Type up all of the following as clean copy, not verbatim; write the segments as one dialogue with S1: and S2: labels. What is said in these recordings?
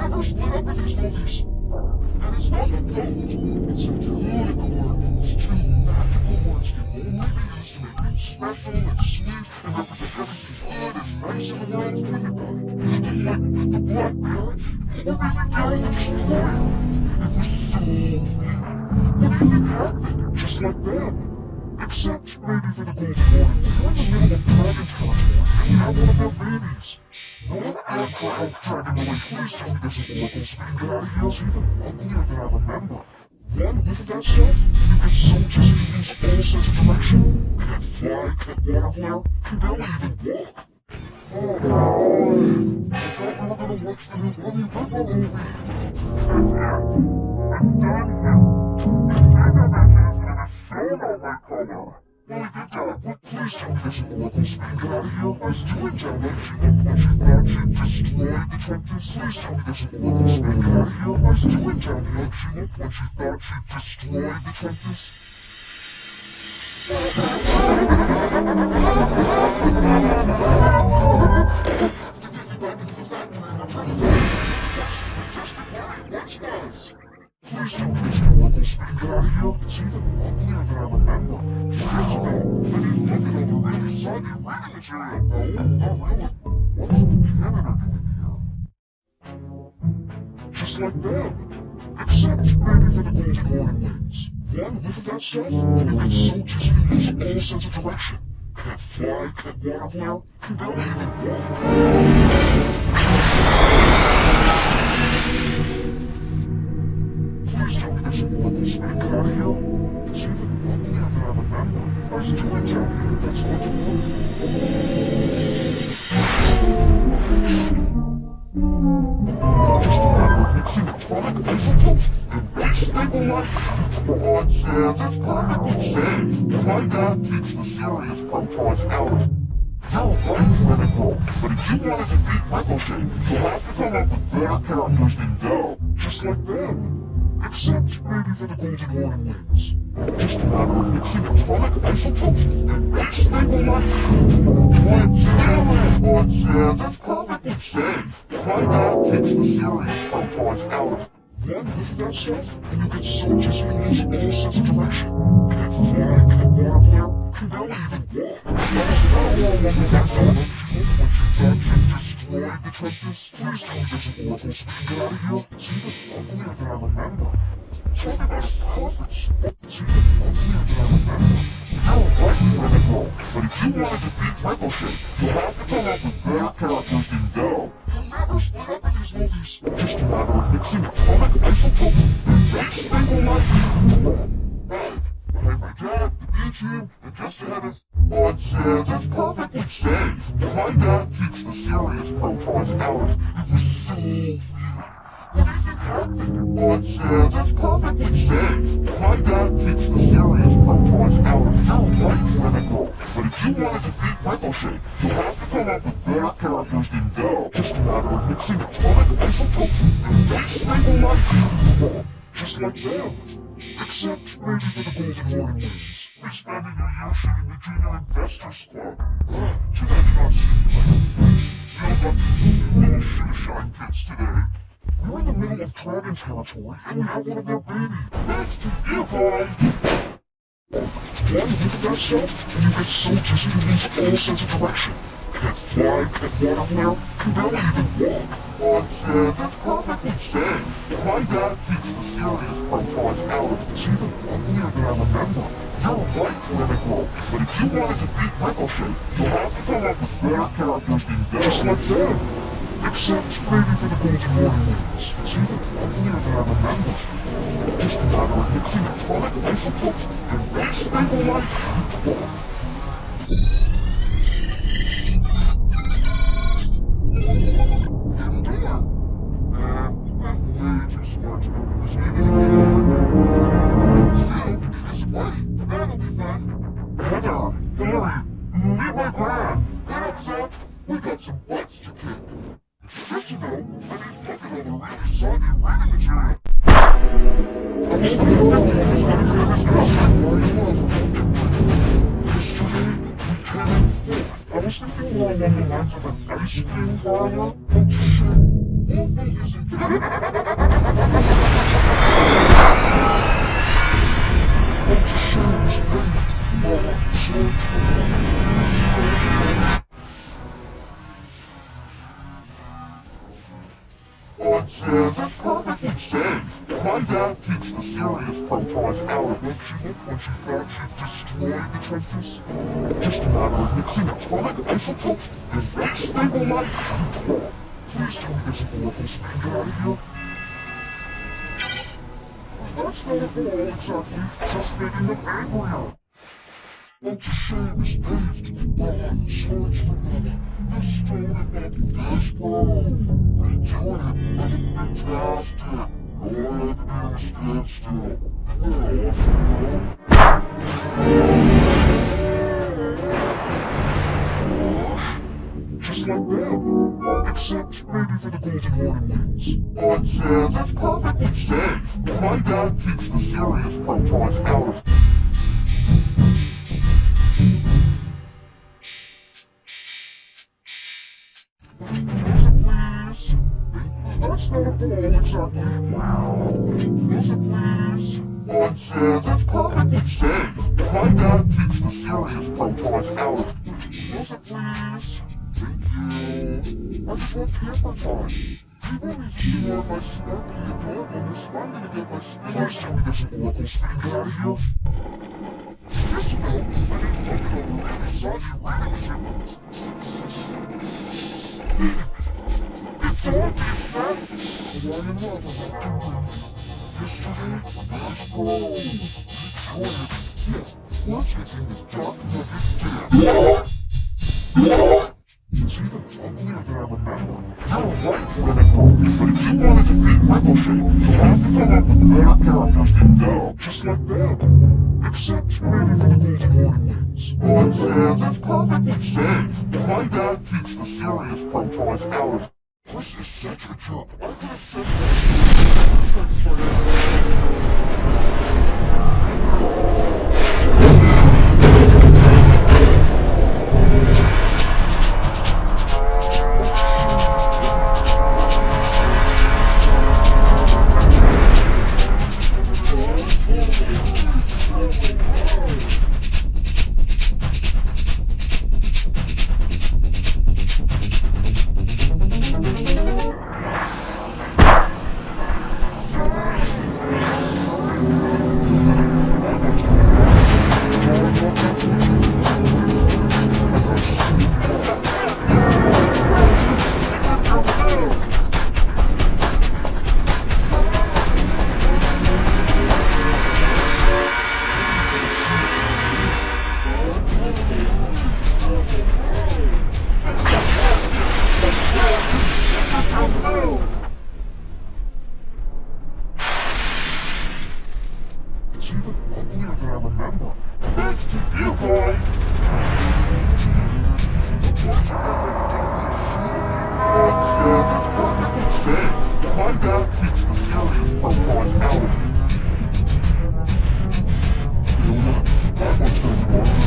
S1: never split up in these movies. And it's not adult, it's a unicorn. Those two magical words can only be used to make things special and sweet and represent everything good and nice in the world when you got it. Like the Black Parrot, or maybe down the destroyer. It was so real. What even happened? Just like them. Except maybe for the Golden Hornet. We're in the middle of dragon territory, and we have one of their babies. No ad for Elf Dragon Boy, please tell me there's an oracle so we can get out of here. It's even uglier than I remember. One whiff of that stuff, and you get so dizzy you lose all sense of direction. Can't fly, can't water flare, can barely even walk. Oh boy! I thought we were gonna watch the new Bunny Ripper movie. I'm done here. Well, I did that, but please tell me there's an oracle so we can get out of here. I was doing down like she looked when she thought she'd destroyed the Trentus. Please tell me there's an oracle so we can get out of here. I was doing down like she looked when she thought she'd destroyed the Trentus. To get you back into the factory and return the value. What's the majestic body once was? Please tell me there's an oracle so we can get out of here. It's even uglier than I remember. Years ago, I didn't look at all the really soggy reading material. No, not really. What's the janitor doing here? Just like them. Except maybe for the Golden Hornet wings. One whiff of that stuff, and you get so dizzy you lose all sense of direction. Can't fly, can't water flare, can barely even walk. Please tell me there's an oracle so we can get out of here. It's even uglier than I remember. I was doing down here, that's what you just a matter of mixing atomic isotopes and base stabilization. For odd sands, it's perfectly safe. My dad keeps the serious protons out. You're right, Renegro, but if you want to defeat Ricochet, you'll have to come up with better characters than Dell. Just like them. Except maybe for the Golden Hornet wings. Just a matter of mixing atomic isotopes and base stabilization. Odd sands, it's perfectly safe. My dad keeps the serious protons out. One whiff of that stuff, and you get so dizzy you lose all sense of direction. Can't fly, can't water flare, can barely even walk. That was not all along the last album. When she thought she'd destroyed the Trentus. Please tell me there's an oracle so we can get out of here. It's even uglier than I remember. Tell me there's prophets. It's even uglier than I remember. You're right, Renegro, but if you want to defeat Ricochet, you'll have to come up with better characters than Dell. You'll never split up in these movies. Just a matter of mixing atomic isotopes and base stabilization. Behind my dad, the B team, and just ahead of Odd Sands, it's perfectly safe. My dad keeps the serious protons out. It was so weird. What even happened? Odd Sands, it's perfectly safe. My dad keeps the serious protons out. You're right, Renegro, but if you want to defeat Ricochet, you'll have to come up with better characters than Dell. Just a matter of mixing atomic isotopes and base stabilization. Just like them. Except maybe for the Golden Hornet wings. We're spending a year shooting the Junior Investors Club. Too bad you're not seeing you got these little shoe-shine kids today. We're in the middle of dragon territory, and we have one of their babies. Next to you guys! One whiff of that stuff, and you get so dizzy you lose all sense of direction. Can't fly, can't water flare, can barely even walk. Odd Sands, it's perfectly safe. My dad keeps the serious protons out. It's even uglier than I remember. You're right, Renegro, but if you want to defeat Ricochet, you'll have to come up with better characters than Dell. Just like them. Except maybe for the Golden Hornet wings. It's even uglier than I remember. Just a matter of mixing atomic isotopes and base stabilization. We got some butts to kick. Just to know, I mean, look at all the really soggy reading material. I was thinking more along the lines of an ice cream parlor. Oh shit. On Sans, it's perfectly safe. My dad keeps the serious protons out of it. She looked when she thought she'd destroyed the Tempest. Just a matter of mixing atomic isotopes and destabilize the Please tell me there's an oracle so we can get out of here. That's not a ball exactly, just making them angrier. It's a shame it's paved, but search for me. Destroy it, this bro. Return it, and it's fantastic. All I can do is stand still. Just like them. Except maybe for the Golden Horn wings. On Sans, it's perfectly safe. My dad keeps the serious protons out of Please. That's not a ball exactly. Music please. On Sans, it's perfectly safe. My dad keeps the serious protons out of Music please. Thank you. I just want camper time. People need to see more of my sparkly adorableness if I'm gonna get my Please tell me there's an oracle so we can get out of here. Yes, no. I didn't look it over and I saw you reading it. It's all these facts. I'm in love with that Kimberly. Yesterday, this bro. Yeah, we're taking the dark nugget down. It's even uglier than I remember. You're right, Renegade, but if you wanted to beat Ricochet, you'll have to come up with better characters than Dell, just like them. Except maybe for the Golden Horn wings. On Sans, it's perfectly safe. My dad keeps the serious protons out of Chris is such a jerk. I could have said It's even uglier than I remember. Thanks to you, boy! On Sans, it's perfectly safe. My dad keeps the serious protons out of it. That much doesn't want to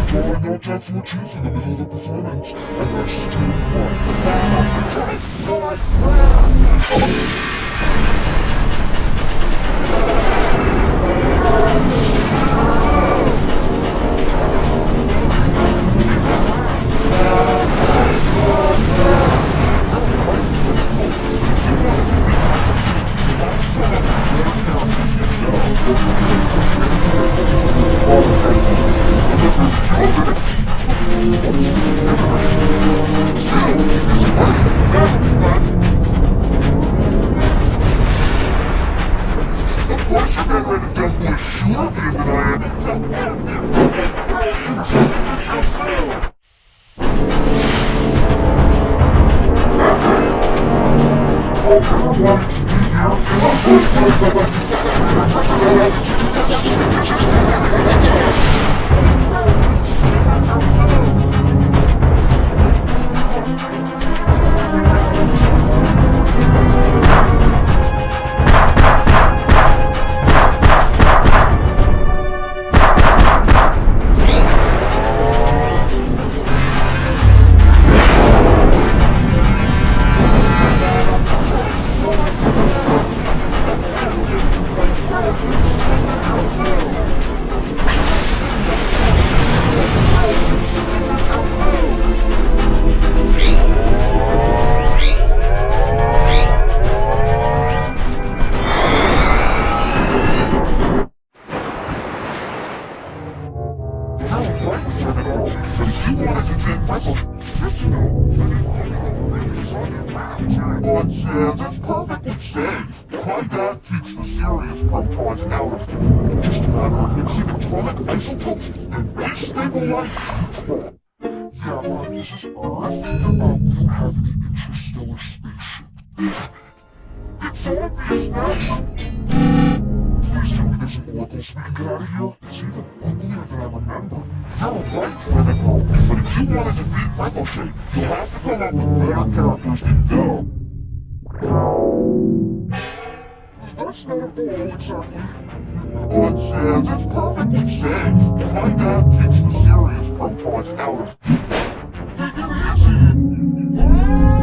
S1: enjoy no time for cheese in the middle of the performance. And that's still one. But Sans, it's perfectly safe. My dad keeps the serious protons out of it. Just a matter of mixing atomic isotopes and destabilizing neutrons.
S2: Yeah, but this is Earth. We don't have any interstellar spaceship.
S1: It's obvious now.
S2: Please tell me there's an oracle so we can get out of here. It's even uglier than I remember.
S1: You're right, Clinical. But if you want to defeat Ricochet, you'll have to come up with better characters than Dell.
S2: That's not a goal, exactly.
S1: But Sans, it's perfectly safe. My dad keeps the serious protons out of it.
S2: Take it easy!